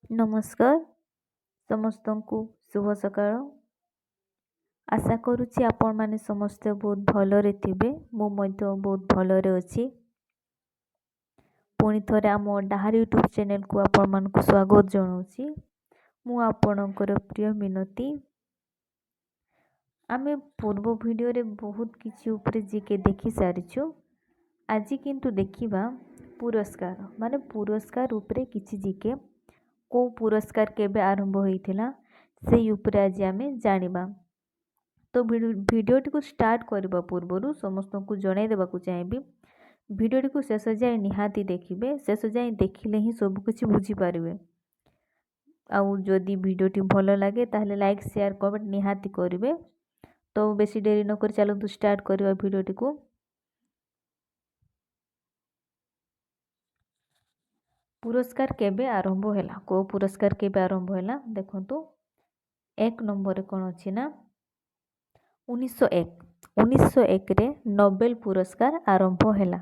ନମସ୍କାର ସମସ୍ତଙ୍କୁ ଶୁଭ ସକାଳ। ଆଶା କରୁଛି ଆପଣମାନେ ସମସ୍ତେ ବହୁତ ଭଲରେ ଥିବେ। ମୁଁ ମଧ୍ୟ ବହୁତ ଭଲରେ ଅଛି। ପୁଣି ଥରେ ଆମ ଡାହାରି ୟୁଟ୍ୟୁବ୍ ଚ୍ୟାନେଲକୁ ଆପଣମାନଙ୍କୁ ସ୍ୱାଗତ ଜଣାଉଛି। ମୁଁ ଆପଣଙ୍କର ପ୍ରିୟ ମିନତି। ଆମେ ପୂର୍ବ ଭିଡ଼ିଓରେ ବହୁତ କିଛି ଉପରେ ଜିକେ ଦେଖି ସାରିଛୁ। ଆଜି କିନ୍ତୁ ଦେଖିବା ପୁରସ୍କାର ଉପରେ କିଛି ଜିକେ। କେଉଁ ପୁରସ୍କାର କେବେ ଆରମ୍ଭ ହୋଇଥିଲା ସେଇ ଉପରେ ଆଜି ଆମେ ଜାଣିବା। ତ ଭିଡ଼ିଓଟିକୁ ଷ୍ଟାର୍ଟ କରିବା ପୂର୍ବରୁ ସମସ୍ତଙ୍କୁ ଜଣାଇ ଦେବାକୁ ଚାହିଁବି, ଭିଡ଼ିଓଟିକୁ ଶେଷ ଯାଏ ନିହାତି ଦେଖିବେ। ଶେଷ ଯାଏ ଦେଖିଲେ ହିଁ ସବୁକିଛି ବୁଝିପାରିବେ। ଆଉ ଯଦି ଭିଡ଼ିଓଟି ଭଲ ଲାଗେ ତାହେଲେ ଲାଇକ୍ ସେୟାର କମେଣ୍ଟ ନିହାତି କରିବେ। ତ ବେଶୀ ଡେରି ନକରି ଚାଲନ୍ତୁ ଷ୍ଟାର୍ଟ କରିବା ଭିଡ଼ିଓଟିକୁ। ପୁରସ୍କାର କେବେ ଆରମ୍ଭ ହେଲା? କେଉଁ ପୁରସ୍କାର କେବେ ଆରମ୍ଭ ହେଲା ଦେଖନ୍ତୁ। 1 ନମ୍ବରରେ କ'ଣ ଅଛି ନା 1901ରେ ନୋବେଲ ପୁରସ୍କାର ଆରମ୍ଭ ହେଲା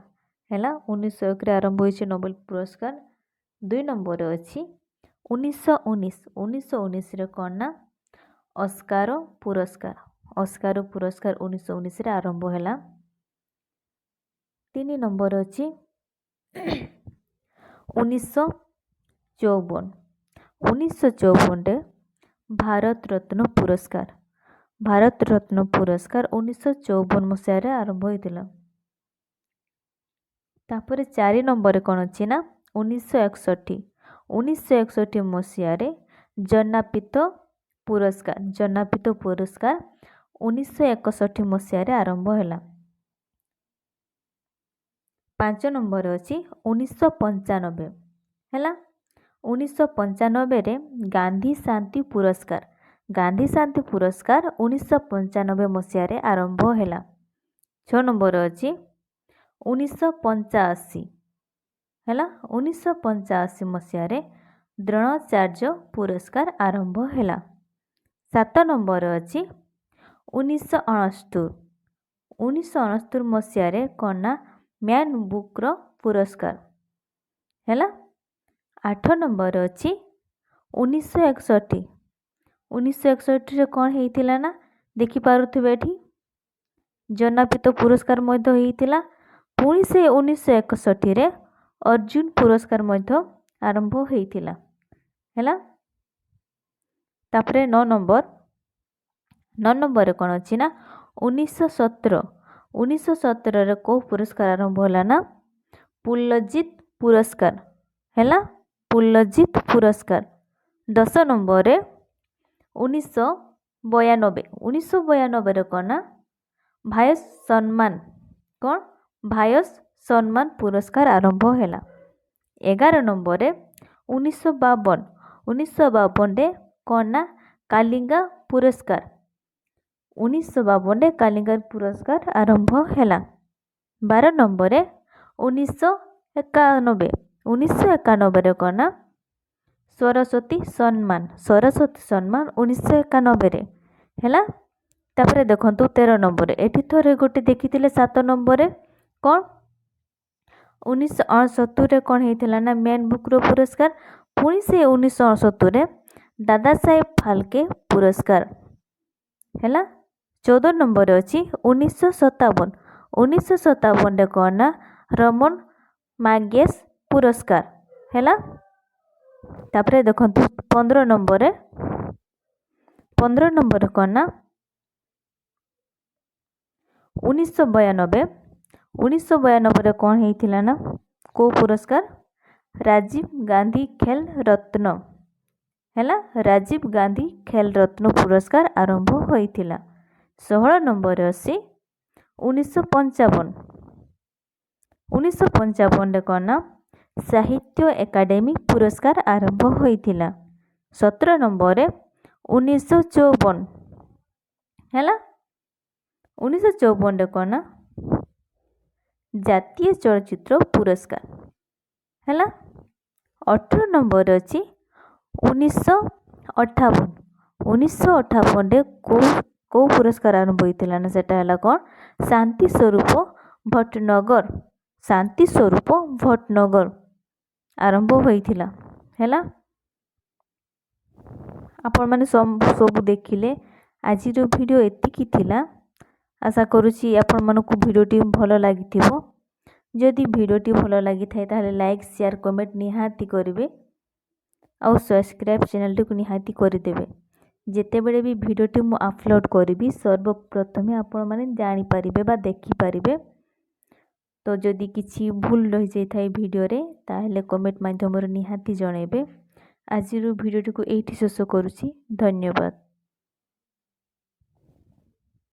1901ରେ ଆରମ୍ଭ ହୋଇଛି ନୋବେଲ ପୁରସ୍କାର। 2 ନମ୍ବରରେ ଅଛି 1919ରେ କ'ଣ ନା ଅସ୍କାର ପୁରସ୍କାର 1919ରେ ଆରମ୍ଭ ହେଲା। 3 ନମ୍ବର ଅଛି 1954ରେ ଭାରତ ରତ୍ନ ପୁରସ୍କାର 1954 ମସିହାରେ ଆରମ୍ଭ ହୋଇଥିଲା। ତାପରେ 4 ନମ୍ବରରେ କ'ଣ ଅଛି ନା 1961 ମସିହାରେ ଜନାପିତ ପୁରସ୍କାର 1961 ମସିହାରେ ଆରମ୍ଭ ହେଲା। 5 ନମ୍ବର ଅଛି 1995 ହେଲା। 1995ରେ ଗାନ୍ଧୀ ଶାନ୍ତି ପୁରସ୍କାର 1995 ମସିହାରେ ଆରମ୍ଭ ହେଲା। 6 ନମ୍ବର ଅଛି 1985 ହେଲା। 1985 ମସିହାରେ ଦ୍ରୋଣାଚାର୍ଯ୍ୟ ପୁରସ୍କାର ଆରମ୍ଭ ହେଲା। 7 ନମ୍ବର ଅଛି 1969 ମସିହାରେ କ'ଣ ନା ମ୍ୟାନ୍ ବୁକ୍ର ପୁରସ୍କାର ହେଲା। 8 ନମ୍ବର ଅଛି 1961ରେ କ'ଣ ହେଇଥିଲା ନା ଦେଖିପାରୁଥିବେ ଏଠି ଜନାପିତ ପୁରସ୍କାର ମଧ୍ୟ ହେଇଥିଲା। ପୁଣି ସେ 1961ରେ ଅର୍ଜୁନ ପୁରସ୍କାର ମଧ୍ୟ ଆରମ୍ଭ ହେଇଥିଲା ହେଲା। ତାପରେ 9 ନମ୍ବରରେ କ'ଣ ଅଛି ନା 1917ରେ କେଉଁ ପୁରସ୍କାର ଆରମ୍ଭ ହେଲା ନା ପୁଲଜିତ ପୁରସ୍କାର ହେଲା। ପୁଲଜିତ ପୁରସ୍କାର। 10 ନମ୍ବରରେ 1992ରେ କ'ଣ ନା ଭାୟସ ସମ୍ମାନ ପୁରସ୍କାର ଆରମ୍ଭ ହେଲା। 11 ନମ୍ବରରେ 1952ରେ କ'ଣ ନା କାଲିଙ୍ଗା ପୁରସ୍କାର 1952ରେ କାଲିଙ୍ଗା ପୁରସ୍କାର ଆରମ୍ଭ ହେଲା। 12 ନମ୍ବରରେ 1991ରେ କ'ଣ ନା ସରସ୍ୱତୀ ସମ୍ମାନ 1991ରେ ହେଲା। ତାପରେ ଦେଖନ୍ତୁ 13 ନମ୍ବରରେ ଏଠି ଥରେ ଗୋଟେ ଦେଖିଥିଲେ। 7 ନମ୍ବରରେ କ'ଣ 1969ରେ କ'ଣ ହେଇଥିଲା ନା ମ୍ୟାନ୍ ବୁକ୍ର ପୁରସ୍କାର। ପୁଣି ସେ 1969ରେ ଦାଦା ସାହେବ ଫାଲକେ ପୁରସ୍କାର ହେଲା। 14 ନମ୍ବରରେ ଅଛି 1957ରେ କ'ଣ ନା ରମନ ମାଗେସ ପୁରସ୍କାର ହେଲା। ତାପରେ ଦେଖନ୍ତୁ 15 ନମ୍ବରରେ କ'ଣ ନା 1992ରେ କ'ଣ ହେଇଥିଲା ନା କେଉଁ ପୁରସ୍କାର ରାଜୀବ ଗାନ୍ଧୀ ଖେଲ ରତ୍ନ ହେଲା। ରାଜୀବ ଗାନ୍ଧୀ ଖେଲ ରତ୍ନ ପୁରସ୍କାର ଆରମ୍ଭ ହୋଇଥିଲା। 16 ନମ୍ବରରେ ଅଛି 1955ରେ କ'ଣ ନା ସାହିତ୍ୟ ଏକାଡେମୀ ପୁରସ୍କାର ଆରମ୍ଭ ହୋଇଥିଲା। 17 ନମ୍ବରରେ 1954 ହେଲା। 1954ରେ କ'ଣ ନା ଜାତୀୟ ଚଳଚ୍ଚିତ୍ର ପୁରସ୍କାର ହେଲା। 18 ନମ୍ବରରେ ଅଛି 1958ରେ କେଉଁ ପୁରସ୍କାର ଆରମ୍ଭ ହୋଇଥିଲା ନା ସେଟା ହେଲା କ'ଣ ଶାନ୍ତି ସ୍ୱରୂପ ଭଟନଗର ଆରମ୍ଭ ହୋଇଥିଲା ହେଲା। ଆପଣମାନେ ସବୁ ଦେଖିଲେ ଆଜିର ଭିଡ଼ିଓ ଏତିକି ଥିଲା। ଆଶା କରୁଛି ଆପଣମାନଙ୍କୁ ଭିଡ଼ିଓଟି ଭଲ ଲାଗିଥିବ। ଯଦି ଭିଡ଼ିଓଟି ଭଲ ଲାଗିଥାଏ ତାହେଲେ ଲାଇକ୍ ସେୟାର କମେଣ୍ଟ ନିହାତି କରିବେ ଆଉ ସବସ୍କ୍ରାଇବ୍ ଚ୍ୟାନେଲଟିକୁ ନିହାତି କରିଦେବେ। ଯେତେବେଳେ ବି ଭିଡ଼ିଓଟି ମୁଁ ଆପଲୋଡ଼ କରିବି ସର୍ବପ୍ରଥମେ ଆପଣମାନେ ଜାଣିପାରିବେ ବା ଦେଖିପାରିବେ। ତ ଯଦି କିଛି ଭୁଲ ରହିଯାଇଥାଏ ଭିଡ଼ିଓରେ ତାହେଲେ କମେଣ୍ଟ ମାଧ୍ୟମରେ ନିହାତି ଜଣାଇବେ। ଆଜିର ଭିଡ଼ିଓଟିକୁ ଏଇଠି ଶେଷ କରୁଛି। ଧନ୍ୟବାଦ।